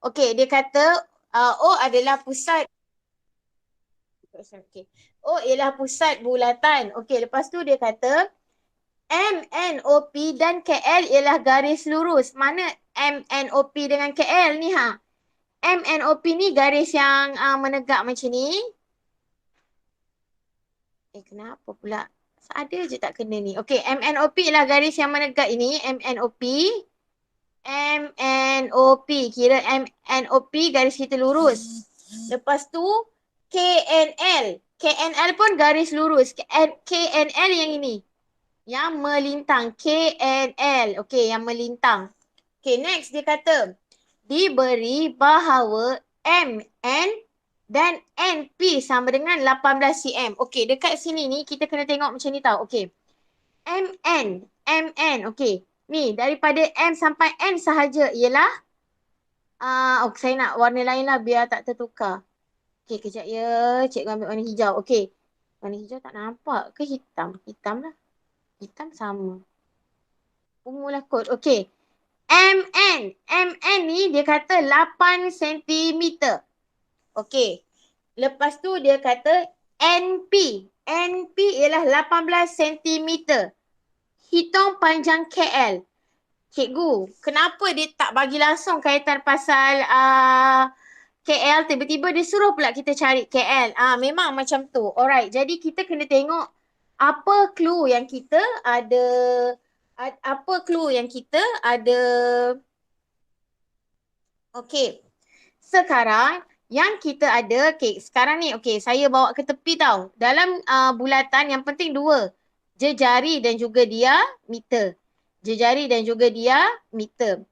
Okey, dia kata O adalah pusat. Okay. O ialah pusat bulatan. Okey, lepas tu dia kata MNOP dan KL ialah garis lurus. Mana MNOP dengan KL ni ha? MNOP ni garis yang menegak macam ni. Kenapa pula? Ada je tak kena ni. Okey, MNOP ialah garis yang menegak ini. MNOP. MNOP. Kira MNOP garis kita lurus. Lepas tu KNL. KNL pun garis lurus. KNL yang ini. Yang melintang. KNL. Okey, yang melintang. Okey, next dia kata diberi bahawa MN dan NP sama dengan 18 cm. Okey, dekat sini ni kita kena tengok macam ni tau. Okey. MN. Okey. Ni daripada M sampai N sahaja ialah saya nak warna lain lah biar tak tertukar. Okey, kejap ya. Cikgu ambil warna hijau. Okey. Warna hijau tak nampak ke hitam? Hitam lah. Hitam sama. Ungu lah kot. Okey. MN ni dia kata 8 cm. Okey. Lepas tu dia kata NP. NP ialah 18 cm. Hitung panjang KL. Cikgu, kenapa dia tak bagi langsung kaitan pasal KL, tiba-tiba dia suruh pula kita cari KL. Memang macam tu. Alright, jadi kita kena tengok apa clue yang kita ada. Apa clue yang kita ada. Okey. Sekarang yang kita ada, sekarang ni saya bawa ke tepi tau. Dalam bulatan yang penting dua. Jejari dan juga diameter. Jejari dan juga diameter.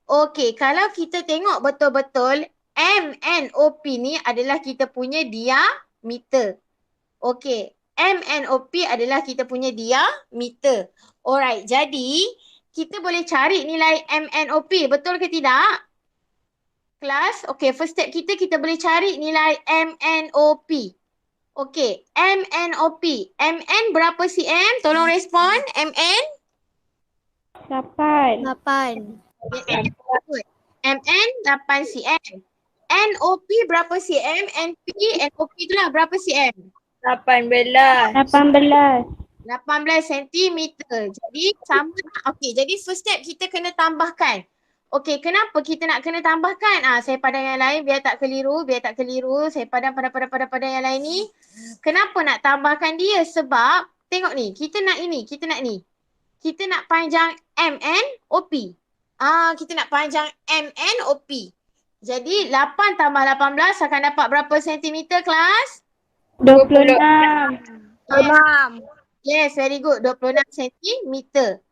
Okey, kalau kita tengok betul-betul MNOP ni adalah kita punya diameter. Okey, MNOP adalah kita punya diameter. Alright, jadi kita boleh cari nilai MNOP, betul ke tidak? Kelas, okey, first step kita boleh cari nilai MNOP. Okey, MNOP. MN berapa cm? Tolong respon. MN? 8. MN 8 cm. NOP berapa cm? NOP itulah berapa cm? 18 cm. Jadi sama. Okey, jadi first step kita kena tambahkan. Okey, kenapa kita nak kena tambahkan? Saya padan yang lain biar tak keliru. Saya padan yang lain ni. Kenapa nak tambahkan dia? Sebab tengok ni, kita nak ini, kita nak panjang MNOP. Kita nak panjang MNOP. Jadi 8 tambah 18 akan dapat berapa sentimeter kelas? 26. Yes, very good. 26 sentimeter.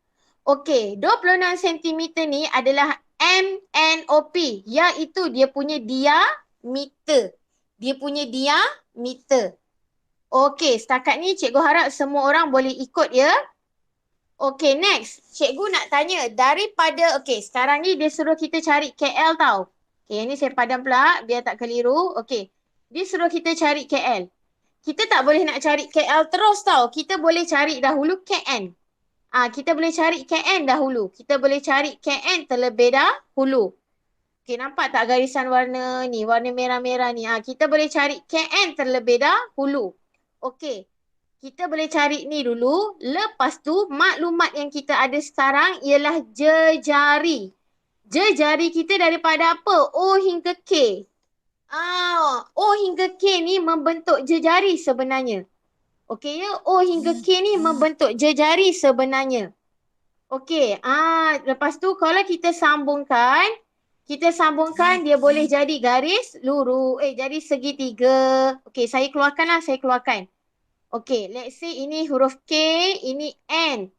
Okey, 26 sentimeter ni adalah MNOP, iaitu dia punya diameter. Okey, setakat ni cikgu harap semua orang boleh ikut ya. Okey, next. Cikgu nak tanya daripada, sekarang ni dia suruh kita cari KL tau. Okey, ni saya padam pula biar tak keliru. Okey, dia suruh kita cari KL. Kita tak boleh nak cari KL terus tau. Kita boleh cari dahulu KN. Kita boleh cari KN dahulu. Kita boleh cari KN terlebih dahulu. Okey, nampak tak garisan warna ni? Warna merah-merah ni. Kita boleh cari KN terlebih dahulu. Okey. Kita boleh cari ni dulu. Lepas tu maklumat yang kita ada sekarang ialah jejari. Jejari kita daripada apa? O hingga K. O hingga K ni membentuk jejari sebenarnya. Okey ya, O hingga K ni membentuk jejari sebenarnya. Okey, lepas tu kalau kita sambungkan dia boleh jadi garis lurus, jadi segitiga. Okey, saya keluarkan. Okey, let's say ini huruf K, ini N.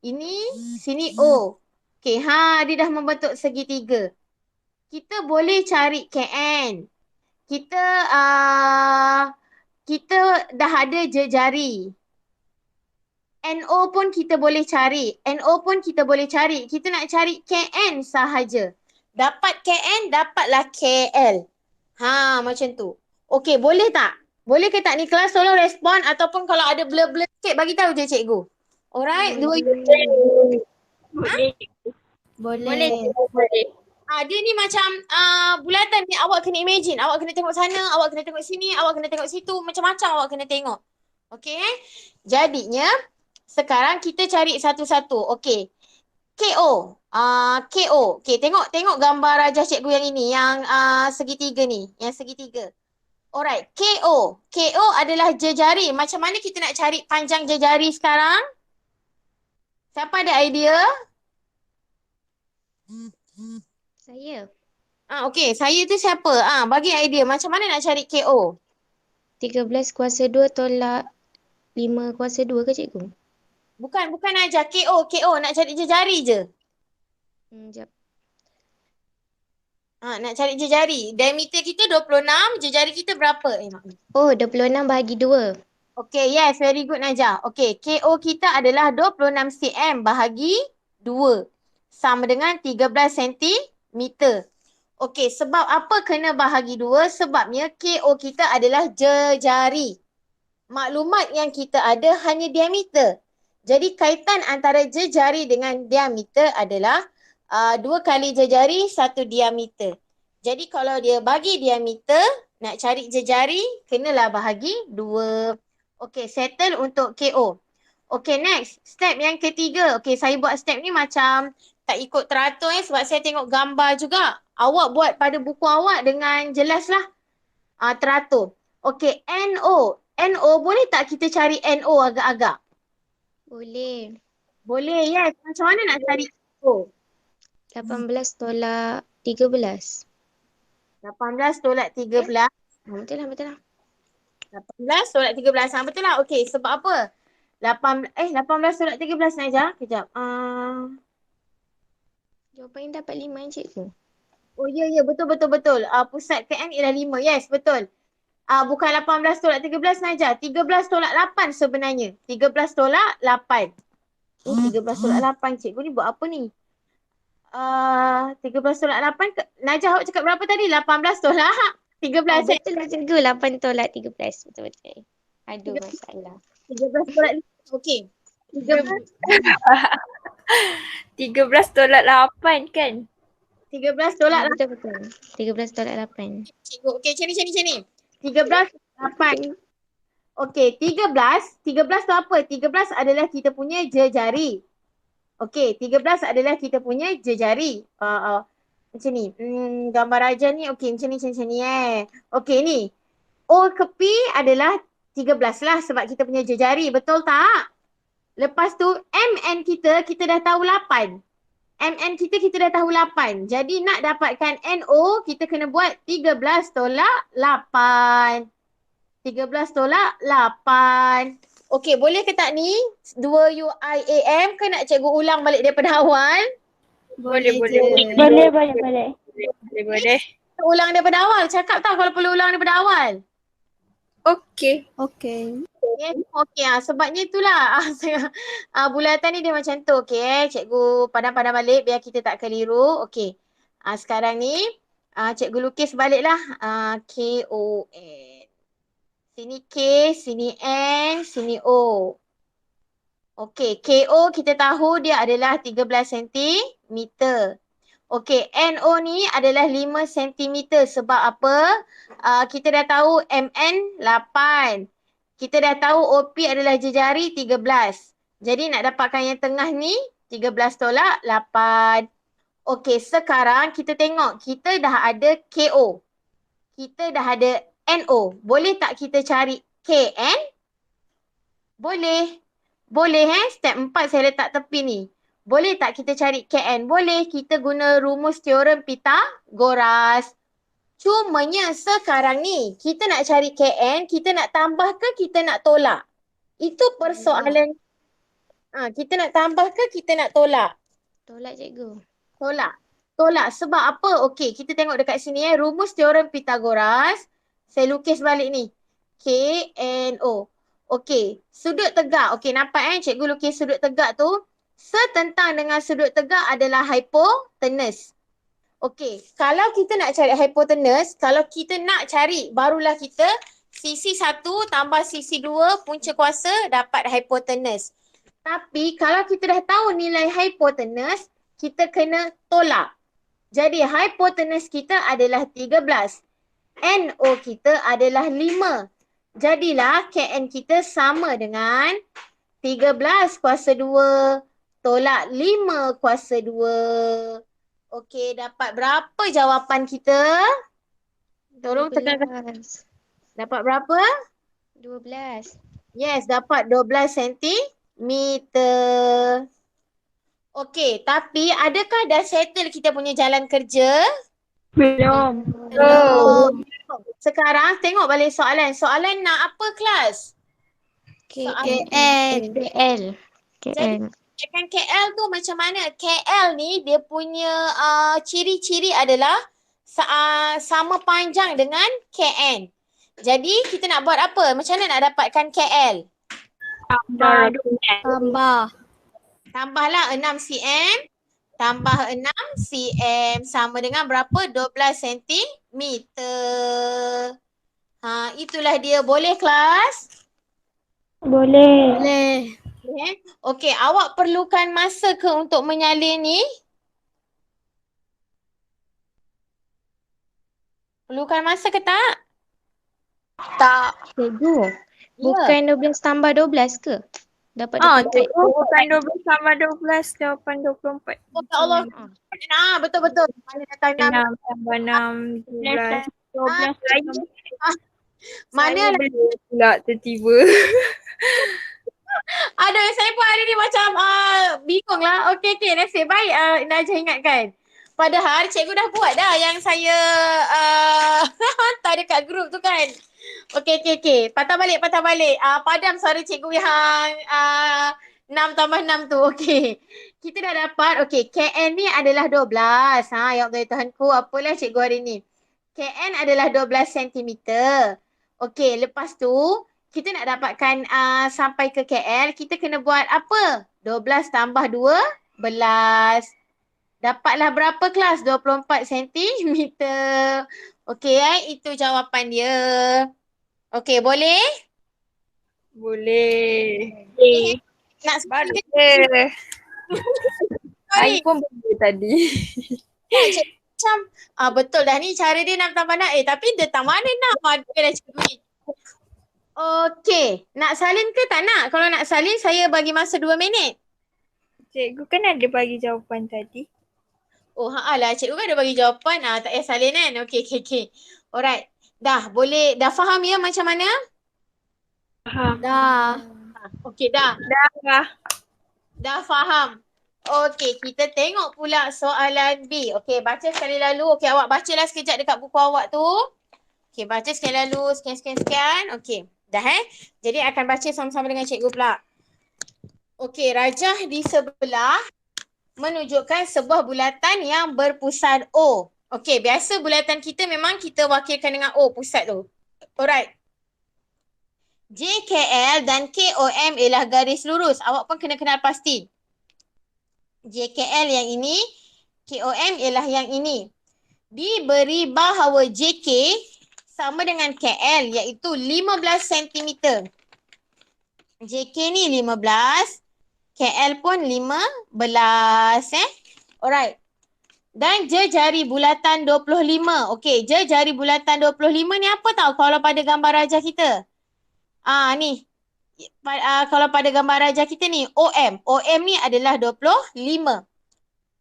Ini sini O. Okey, dia dah membentuk segitiga. Kita boleh cari KN. Kita dah ada jejari. NO pun kita boleh cari. Kita nak cari KN sahaja. Dapat KN, dapatlah KL. Macam tu. Okey, boleh tak? Boleh ke tak ni kelas? Tolong respon ataupun kalau ada blur-blur sikit bagi tahu je cikgu. Alright, Boleh. Dia ni macam bulatan ni, awak kena imagine, awak kena tengok sana, awak kena tengok sini, awak kena tengok situ, macam-macam awak kena tengok. Okey Jadinya sekarang kita cari satu-satu. Okey. KO. KO. Okey, tengok gambar rajah cikgu yang ini, yang segitiga ni, yang segitiga. Alright, KO. KO adalah jejari. Macam mana kita nak cari panjang jejari sekarang? Siapa ada idea? Saya. Okey, saya tu siapa? Bagi idea macam mana nak cari KO? 13 kuasa 2 tolak 5 kuasa 2 ke cikgu? Bukan aja KO, nak cari jejari je. Sekejap. Nak cari jejari. Diameter kita 26, jejari kita berapa? Oh, 26 bahagi 2. Okay, yes, very good Najah. Okay, KO kita adalah 26 cm bahagi 2. Sama dengan 13 cm. Okay, sebab apa kena bahagi 2? Sebabnya KO kita adalah jejari. Maklumat yang kita ada hanya diameter. Jadi kaitan antara jejari dengan diameter adalah 2 kali jejari, 1 diameter. Jadi kalau dia bagi diameter, nak cari jejari, kenalah bahagi 2. Okay, settle untuk KO. Okay, next. Step yang ketiga. Okay, saya buat step ni macam tak ikut teratur sebab saya tengok gambar juga. Awak buat pada buku awak dengan jelas lah. Teratur. Okay, NO. NO, boleh tak kita cari NO agak-agak? Boleh. Boleh, yes. Macam mana nak cari NO? 18 tolak 13. 18 tolak 13. Betul lah. 18 tolak 13. Betul lah. Okay, sebab apa? 18 tolak 13 Najah. Kejap. Jawapan yang dapat 5 cikgu. Oh ya, betul. Pusat KN ialah 5. Yes, betul. Bukan 18 tolak 13 Najah. 13 tolak 8 sebenarnya. 13 tolak 8. 13 tolak 8. Cikgu ni buat apa ni? 13 tolak 8. Najah awak cakap berapa tadi? 18 tolak 13. Betul lah cikgu. 8 tolak 13. Betul. Aduh, masalah. 13 tolak 5. Okey. 13 tolak 8 kan? 13 tolak 8. Betul. 13 tolak 8. Cikgu, okey, macam ni. 13 8. Okey, 13 tu apa? 13 adalah kita punya jejari. Okey, 13 adalah kita punya jejari. Macam ni. Gambar raja ni okey, macam ni Okey ni. O ke P adalah 13 lah sebab kita punya jejari, betul tak? Lepas tu MN kita dah tahu 8. MN kita dah tahu 8. Jadi nak dapatkan NO, kita kena buat 13 tolak 8. 13 tolak 8. Okey, boleh ke tak ni? 2UIAM ke nak cikgu ulang balik daripada awal? Boleh. Kita ulang daripada awal. Cakap tak kalau perlu ulang daripada awal? Okey. Yes, okey. Sebabnya itulah. Bulatan ni dia macam tu. Okey, cikgu padam-padam balik biar kita tak keliru. Okey. Sekarang ni cikgu lukis baliklah. KON. Sini K, sini N, sini O. Okey, KO kita tahu dia adalah 13 cm. Okey, NO ni adalah 5 cm. Sebab apa? Kita dah tahu MN 8. Kita dah tahu OP adalah jejari 13. Jadi nak dapatkan yang tengah ni 13 tolak 8. Okey, sekarang kita tengok. Kita dah ada KO. Kita dah ada NO. Boleh tak kita cari KN? Boleh. Step 4 saya letak tepi ni. Boleh tak kita cari KN? Boleh. Kita guna rumus teorem Pythagoras. Cumanya sekarang ni kita nak cari KN, kita nak tambah ke kita nak tolak? Itu persoalan. Kita nak tambah ke kita nak tolak? Tolak cikgu. Tolak. Sebab apa? Okey, kita tengok dekat sini rumus teorem Pythagoras. Saya lukis balik ni. KNO. Okey, sudut tegak. Okey, nampak cikgu lukis sudut tegak tu. Setentang dengan sudut tegak adalah hipotenus. Okey, kalau kita nak cari hipotenus, kalau kita nak cari, barulah kita sisi 1 tambah sisi 2 punca kuasa dapat hipotenus. Tapi kalau kita dah tahu nilai hipotenus, kita kena tolak. Jadi hipotenus kita adalah 13. NO kita adalah 5. Jadilah KN kita sama dengan 13 kuasa 2 tolak 5 kuasa 2. Okey, dapat berapa jawapan kita? Tolong tekankan. 12. Dapat berapa? 12. Yes, dapat 12 sentimeter. Okey, tapi adakah dah settle kita punya jalan kerja? Belum. Belum. Sekarang tengok balik soalan. Soalan nak apa kelas? KL. Jadi kan KL tu macam mana? KL ni dia punya ciri-ciri adalah sama panjang dengan KN. Jadi kita nak buat apa? Macam mana nak dapatkan KL? Tambahlah 6 cm tambah 6 cm sama dengan berapa? 12 sentimeter. Itulah dia. Boleh kelas? Boleh. Okay. Okey, awak perlukan masa ke untuk menyalin ni? Perlukan masa ke tak? Cikgu, bukan 12 tambah 12 ke? Dapat 24. Cikgu bukan 12 tambah 12, jawapan 24. Oh ya Allah. Betul-betul. Mana datang 6? 6 tambah 6, 12. 12 lagi. Mana Saya boleh pula tiba-tiba. Aduh, saya pun hari ni macam bingung lah. Okey, nasib baik Najah ingatkan. Padahal cikgu dah buat dah yang saya hantar dekat grup tu kan. Okey. Patah balik. Padam suara cikgu yang 6 tambah 6 tu. Okey. Kita dah dapat. Okey, KN ni adalah 12. Ya Allah Tuhanku, apalah cikgu hari ni. KN adalah 12 cm. Okey, lepas tu kita nak dapatkan sampai ke KL, kita kena buat apa? 12 tambah 12. Dapatlah berapa kelas? 24 cm. Okey, itu jawapan dia. Okey, boleh? Boleh. Nak Boleh. Saya pun boleh tadi. macam betul dah ni cara dia 6 tambah 6. Tapi dia tak mana 6? Dia dah cikgu ni. Okey, nak salin ke tak nak? Kalau nak salin, saya bagi masa 2 minit. Cikgu kan ada bagi jawapan tadi. Oh, lah, cikgu kan ada bagi jawapan. Tak payah salin kan? Okey. Alright. Dah faham ya macam mana? Faham. Dah. Okey, dah. Dah faham. Okey, kita tengok pula soalan B. Okey, baca sekali lalu. Okey, awak bacalah sekejap dekat buku awak tu. Okey, baca sekali lalu. Sekian. Okey, dah Jadi akan baca sama-sama dengan cikgu pula. Okey, rajah di sebelah menunjukkan sebuah bulatan yang berpusat O. Okey, biasa bulatan kita memang kita wakilkan dengan O pusat tu. Alright. JKL dan KOM ialah garis lurus. Awak pun kena kenal pasti. JKL yang ini, KOM ialah yang ini. Diberi bahawa JK sama dengan KL iaitu 15 cm. JK ni 15, KL pun 15 Alright. Dan jari bulatan 25. Okey, jari bulatan 25 ni apa tahu kalau pada gambar rajah kita? Ni. Kalau pada gambar rajah kita ni OM. OM ni adalah 25.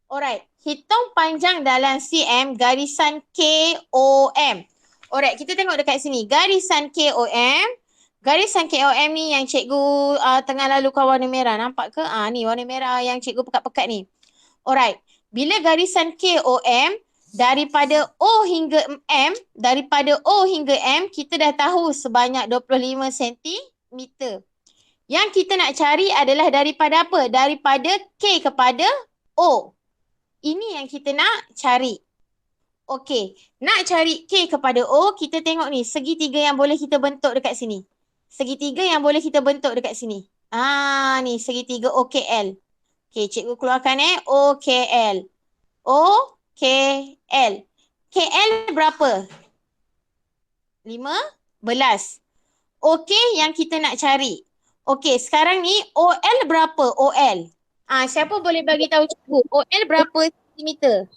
Alright. Hitung panjang dalam cm garisan KOM. Alright, kita tengok dekat sini. Garisan KOM. Garisan KOM ni yang cikgu tengah lalukan warna merah. Nampak ke? Ni warna merah yang cikgu pekat-pekat ni. Alright. Bila garisan KOM daripada O hingga M, kita dah tahu sebanyak 25 cm. Yang kita nak cari adalah daripada apa? Daripada K kepada O. Ini yang kita nak cari. Okey, nak cari K kepada O, kita tengok ni segitiga yang boleh kita bentuk dekat sini. Ni segitiga OKL. Okey, cikgu keluarkan OKL. OKL. KL berapa? 15. Okey, yang kita nak cari. Okey, sekarang ni OL berapa? OL. Siapa boleh bagi tahu cikgu? OL berapa sentimeter?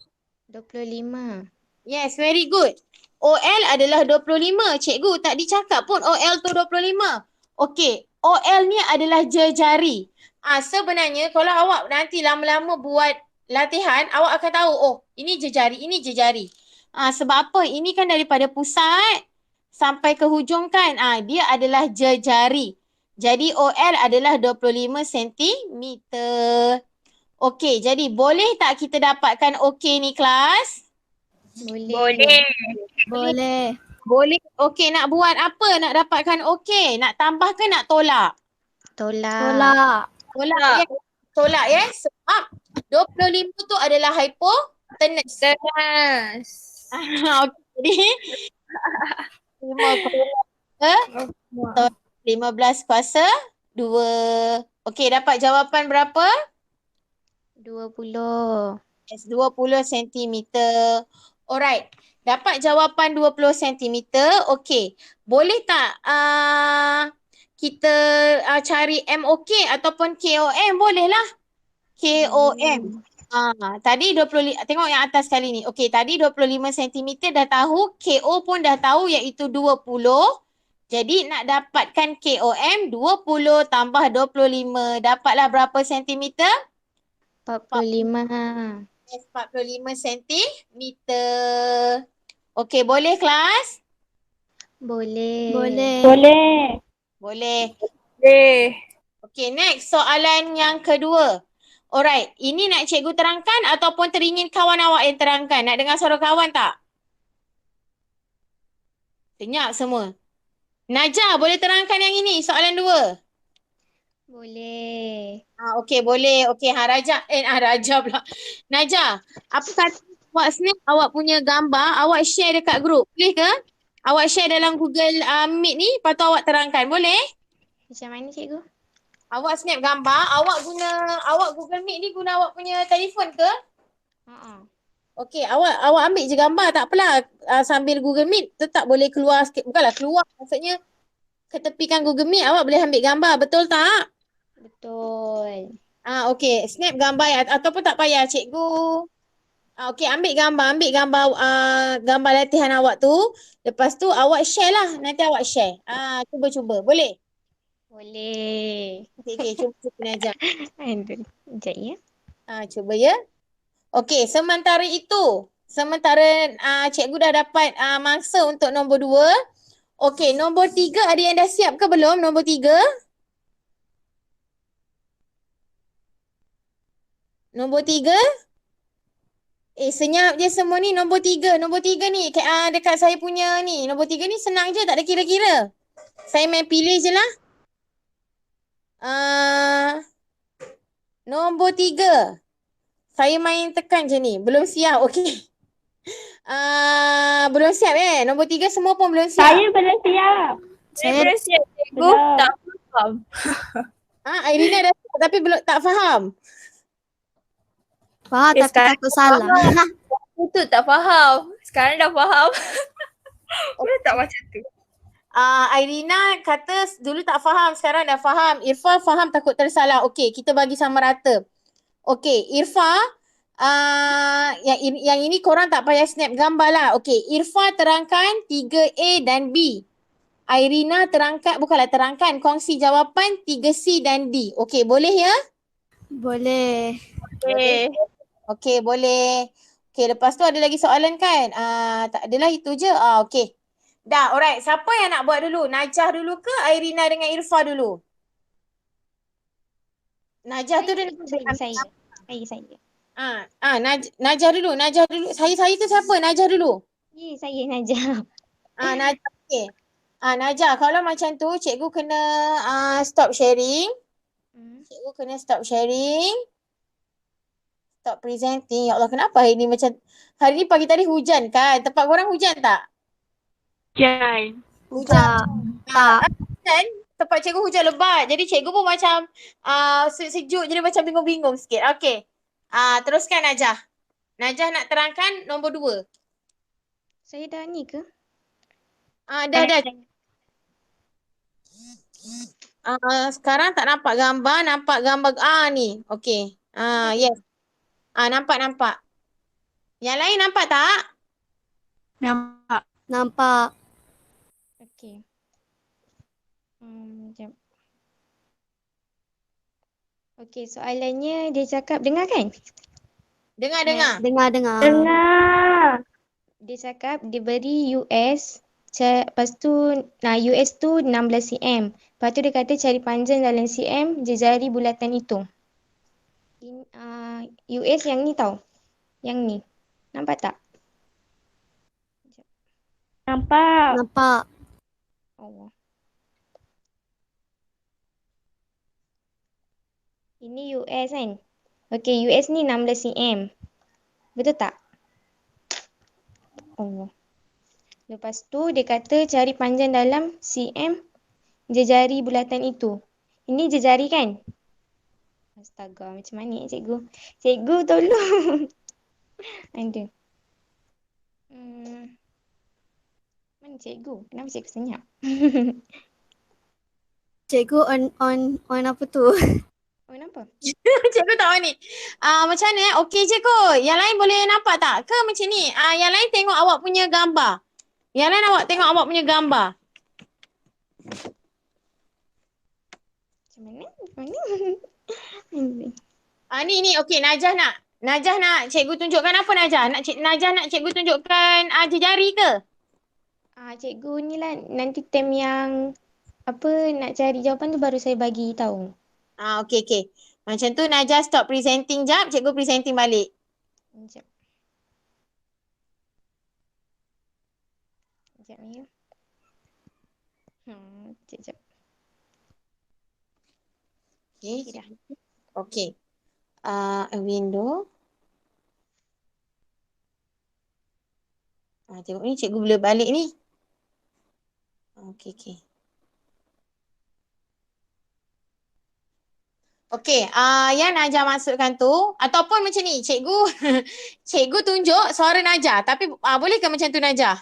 25. Yes, very good. OL adalah 25. Cikgu tak dicakap pun OL tu 25. Okey, OL ni adalah jejari. Sebenarnya kalau awak nanti lama-lama buat latihan, awak akan tahu, oh, ini jejari, ini jejari. Sebab apa? Ini kan daripada pusat sampai ke hujung kan. Dia adalah jejari. Jadi OL adalah 25 sentimeter. Okey, jadi boleh tak kita dapatkan okey ni kelas? Boleh. Boleh. Boleh. Okey, nak buat apa? Nak dapatkan okey? Nak tambah ke nak tolak? Tolak. Tolak, yes. Tolak, yes. Sebab 25 tu adalah hypotenuse. Tenas. Okey, jadi 15 kuasa 2. Okey, dapat jawapan berapa? 20. Yes, 20 sentimeter. Alright. Dapat jawapan 20 sentimeter. Okey. Boleh tak kita cari MOK ataupun KOM? Boleh lah. KOM. Tadi 25, tengok yang atas kali ni. Okey, tadi 25 sentimeter dah tahu. KO pun dah tahu iaitu 20. Jadi nak dapatkan KOM 20 tambah 25. Dapatlah berapa sentimeter? 45. 45 sentimeter. Okey, boleh kelas? Boleh. Boleh. Boleh. Okey, next soalan yang kedua. Alright, ini nak cikgu terangkan ataupun teringin kawan awak yang terangkan? Nak dengar suara kawan tak? Senyap semua. Najah, boleh terangkan yang ini, soalan 2. Boleh. Okey, boleh. Okey, Raja pula. Najah, apa kata awak snap awak punya gambar, awak share dekat grup. Boleh ke? Awak share dalam Google Meet ni, lepas tu awak terangkan. Boleh? Macam mana cikgu? Awak snap gambar, awak Google Meet ni guna awak punya telefon ke? Okey, awak ambil je gambar, tak apalah. Sambil Google Meet tetap boleh keluar sikit. Bukanlah keluar, maksudnya ketepikan Google Meet awak boleh ambil gambar, betul tak? Betul. Okey, snap gambar ataupun tak payah cikgu. Okey, ambil gambar latihan awak tu. Lepas tu awak share lah. Nanti awak share. Cuba. Boleh? Boleh. Okey, cuba Najah. Sekejap ya. Cuba ya. Okey, sementara cikgu dah dapat mangsa untuk nombor 2. Okey, nombor 3 ada yang dah siap ke belum? Nombor 3? Nombor 3? Senyap je semua ni. Nombor 3 ni dekat saya punya ni. Nombor 3 ni senang je, tak ada kira-kira. Saya main pilih je lah. Nombor 3. Saya main tekan je ni. Belum siap. Okey. Belum siap Nombor 3 semua pun belum siap. Saya belum siap. Saya belum siap cikgu. Belum. Tak faham. Irina dah siap tapi belum tak faham. Faham tapi sekarang takut salah. Itu tak faham. Sekarang dah faham. Boleh tak macam tu? Irina kata dulu tak faham, sekarang dah faham. Irfa faham takut tersalah. Okey, kita bagi sama rata. Okey, Irfa, yang ini korang tak payah snap gambar lah. Okey, Irfa terangkan 3A dan B. Irina terangkan, kongsi jawapan 3C dan D. Okey, boleh ya? Boleh. Okey, boleh. Okey, lepas tu ada lagi soalan kan? Tak adalah itu je. Okey. Dah, alright. Siapa yang nak buat dulu? Najah dulu ke Irina dengan Irfa dulu? Najah tu dia Saya. Najah dulu. Saya tu siapa? Najah dulu. Saya Najah. Najah, okey. Najah, kalau macam tu cikgu kena stop sharing. Cikgu kena stop sharing. Stop presenting. Ya Allah, kenapa hari ni pagi tadi hujan kan? Tempat korang hujan tak? Hujan. Tak. Kan? Tempat cikgu hujan lebat. Jadi cikgu pun macam sejuk jadi macam bingung-bingung sikit. Okey. Teruskan Najah. Najah nak terangkan nombor 2. Saya dah ni ke? Dah. Sekarang tak nampak gambar. Ni. Okey. Yes. Nampak. Yang lain nampak tak? Nampak. Nampak. Okey. Sekejap. Okey, soalannya dia cakap dengar kan? Dengar. Dengar. Dia cakap dia beri US, lepas tu US tu 16 cm. Lepas tu dia kata cari panjang dalam cm jari bulatan itu. US yang ni tau. Yang ni. Nampak tak? Nampak. Allah. Ini US kan? Okey, US ni 16 cm. Betul tak? Allah. Lepas tu dia kata cari panjang dalam cm jari bulatan itu. Ini jari kan? Astaga, macam mana cikgu? Cikgu tolong. Ada. Mana cikgu? Kenapa cikgu senyap? Cikgu on apa tu? Oh, kenapa? Cikgu tahu ni. Macam mana? Okey je kot. Yang lain boleh nampak tak? Ke macam ni? Yang lain tengok awak punya gambar. Yang lain tengok awak punya gambar. Macam mana? Ni. Okey, Najah nak cikgu tunjukkan apa Najah? Najah nak cikgu tunjukkan jari ke? Cikgu ni lah nanti time yang apa nak cari jawapan tu baru saya bagi tahu. Okey. Macam tu Najah stop presenting jap, cikgu presenting balik. Sekejap. Sekejap ni. Sekejap. Okey. Okey dah. Okey. A window. Tengok ni cikgu boleh balik ni. Okey. Okey, yang Najah masukkan tu ataupun macam ni, cikgu cikgu tunjuk suara Najah tapi boleh ke macam tu Najah?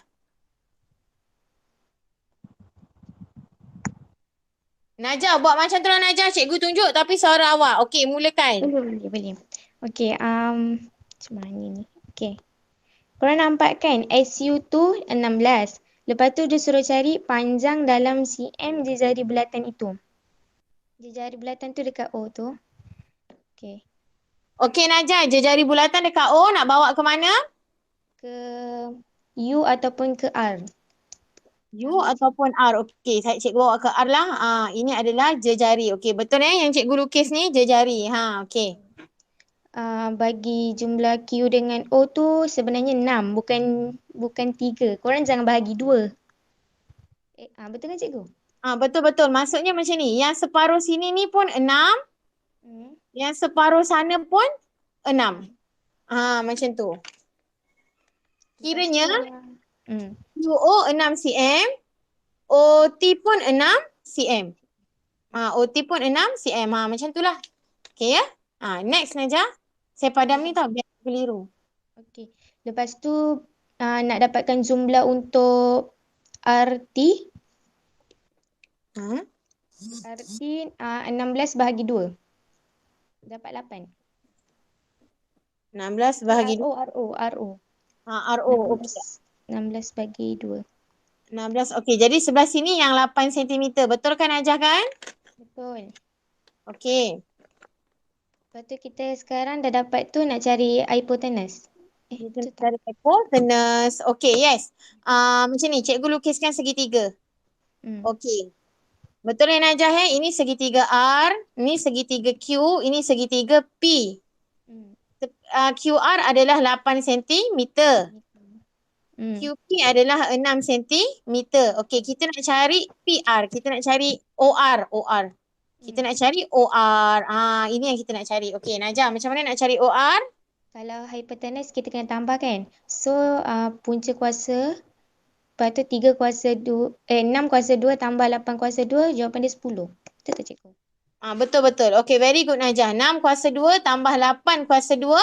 Najah buat macam tu lah Najah, cikgu tunjuk tapi suara awak. Okey, mulakan. Boleh. Okey, macam mana ni? Okey. Korang nampak kan SU tu 16. Lepas tu dia suruh cari panjang dalam cm jari bulatan itu. Jari bulatan tu dekat O tu. Okey. Okey Najah, jari bulatan dekat O nak bawa ke mana? Ke U ataupun ke R. U ataupun R. Okey, cikgu bawa ke R lah. Ini adalah jejari. Okey, betul yang cikgu lukis ni jejari. Okey. Bagi jumlah Q dengan O tu sebenarnya 6, bukan 3. Korang jangan bahagi 2. Betul kan cikgu? Betul. Maksudnya macam ni. Yang separuh sini ni pun 6. Yang separuh sana pun 6. Macam tu. Kiranya QO 6 cm. OT pun 6 cm. OT pun 6 cm. Macam tu lah. Okay ya. Next Najah. Saya padam ni tau biar keliru. Okey. Lepas tu nak dapatkan jumlah untuk RT. RT 16 bahagi 2. Dapat 8. 16 bahagi RO. RO. Okey. 16 bagi 2. 16. Okey, jadi sebelah sini yang 8 cm. Betul kan Najah kan? Betul. Okey. Lepas tu kita sekarang dah dapat tu nak cari hypotenuse. Kita cari hypotenuse. Okey, yes. Macam ni, cikgu lukiskan segitiga. Okey. Betul ya Najah ini segitiga R, ini segitiga Q, ini segitiga P. QR adalah 8 cm. QP adalah 6 cm. Okey, kita nak cari PR. Kita nak cari OR. Kita nak cari OR. Ini yang kita nak cari. Okey, Najah, macam mana nak cari OR? Kalau hypotenuse kita kena tambah kan. So, punca kuasa. Lepas tu 6 kuasa 2 tambah 8 kuasa 2. Jawapan dia 10. Betul tak cikgu? Betul. Okey, very good Najah. 6 kuasa 2 tambah 8 kuasa 2.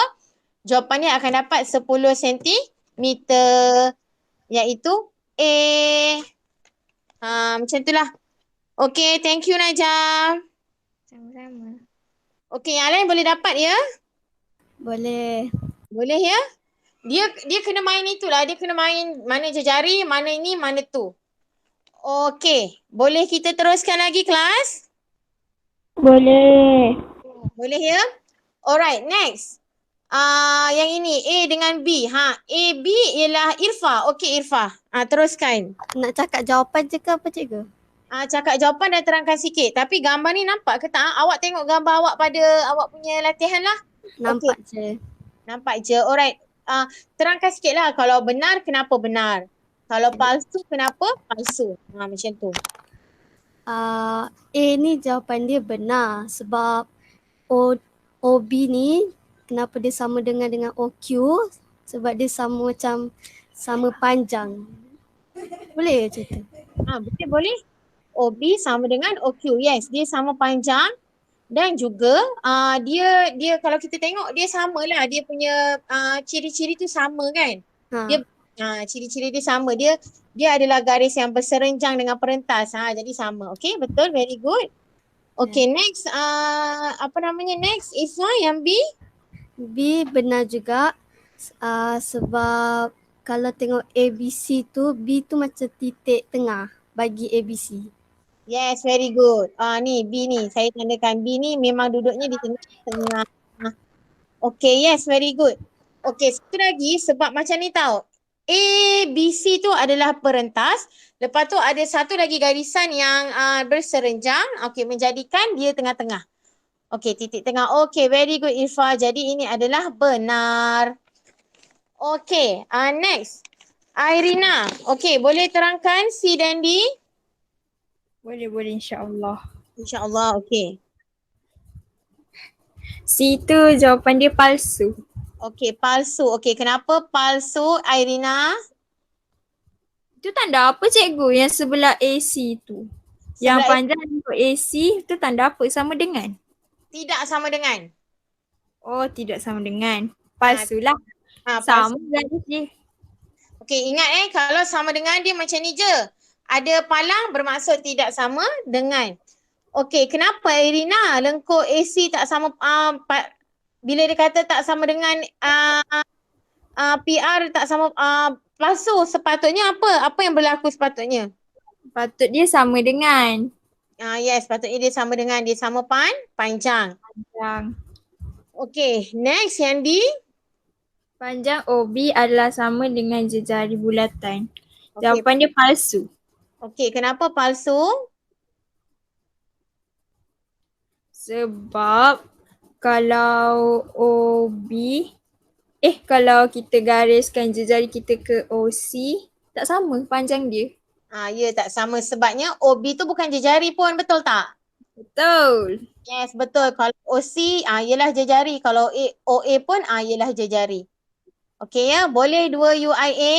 Jawapannya akan dapat 10 cm. Iaitu A. Macam itulah. Okey, thank you Najah. Sama-sama. Okey, yang lain boleh dapat ya? Boleh. Boleh ya? Dia kena main itulah. Dia kena main mana jejari, mana ini, mana tu. Okey. Boleh kita teruskan lagi kelas? Boleh. Boleh ya? Alright, next. Yang ini A dengan B. A, B ialah Irfa. Okey Irfa. Teruskan. Nak cakap jawapan je ke apa cikgu? Cakap jawapan dan terangkan sikit. Tapi gambar ni nampak ke tak? Awak tengok gambar awak pada awak punya latihan lah. Nampak je. Nampak je. Alright. Terangkan sikit lah. Kalau benar, kenapa benar? Kalau palsu, kenapa palsu? Macam tu. A ni jawapan dia benar sebab OB ni kenapa dia sama dengan OQ sebab dia sama macam sama panjang. Boleh cerita? Boleh. OB sama dengan OQ. Yes, dia sama panjang dan juga dia kalau kita tengok dia samalah. Dia punya ciri-ciri tu sama kan? Dia ciri-ciri dia sama. Dia adalah garis yang berserenjang dengan perentas. Jadi sama. Okay, betul. Very good. Okay, next. Next is yang B. B benar juga sebab kalau tengok ABC tu, B tu macam titik tengah bagi ABC. Yes, very good. Ni B ni. Saya tandakan B ni memang duduknya di tengah. Okay, yes, very good. Okay, satu lagi sebab macam ni tau. A, B, C tu adalah perentas. Lepas tu ada satu lagi garisan yang berserenjang. Okay, menjadikan dia tengah-tengah. Okay, titik tengah. Okay, very good Irfa. Jadi ini adalah benar. Okay, next. Irina. Okay, boleh terangkan C dan D? Boleh insya-Allah. InsyaAllah, okay. C tu jawapan dia palsu. Okay, palsu. Okay, kenapa palsu Irina? Itu tanda apa cikgu yang sebelah AC tu? Yang panjang untuk AC tu tanda apa? Sama dengan? Tidak sama dengan. Oh, tidak sama dengan. Palsu lah. Palsu. Sama garis dia. Okay, ingat kalau sama dengan dia macam ni je. Ada palang bermaksud tidak sama dengan. Okay, kenapa Irina lengkuk AC tak sama, bila dia kata tak sama dengan PR tak sama, palsu, sepatutnya apa? Apa yang berlaku sepatutnya? Patut dia sama dengan. Yes, patutnya dia sama dengan, dia sama panjang. Panjang. Okay, next yang D. Panjang OB adalah sama dengan jejari bulatan. Jawapan dia palsu. Okay, kenapa palsu? Sebab kalau kalau kita gariskan jejari kita ke OC, tak sama panjang dia. Ya, tak sama sebabnya OB tu bukan jejari pun, betul tak? Betul. Yes, betul. Kalau OC ialah jejari, kalau OA pun ialah jejari. Okay ya, boleh 2 UIA?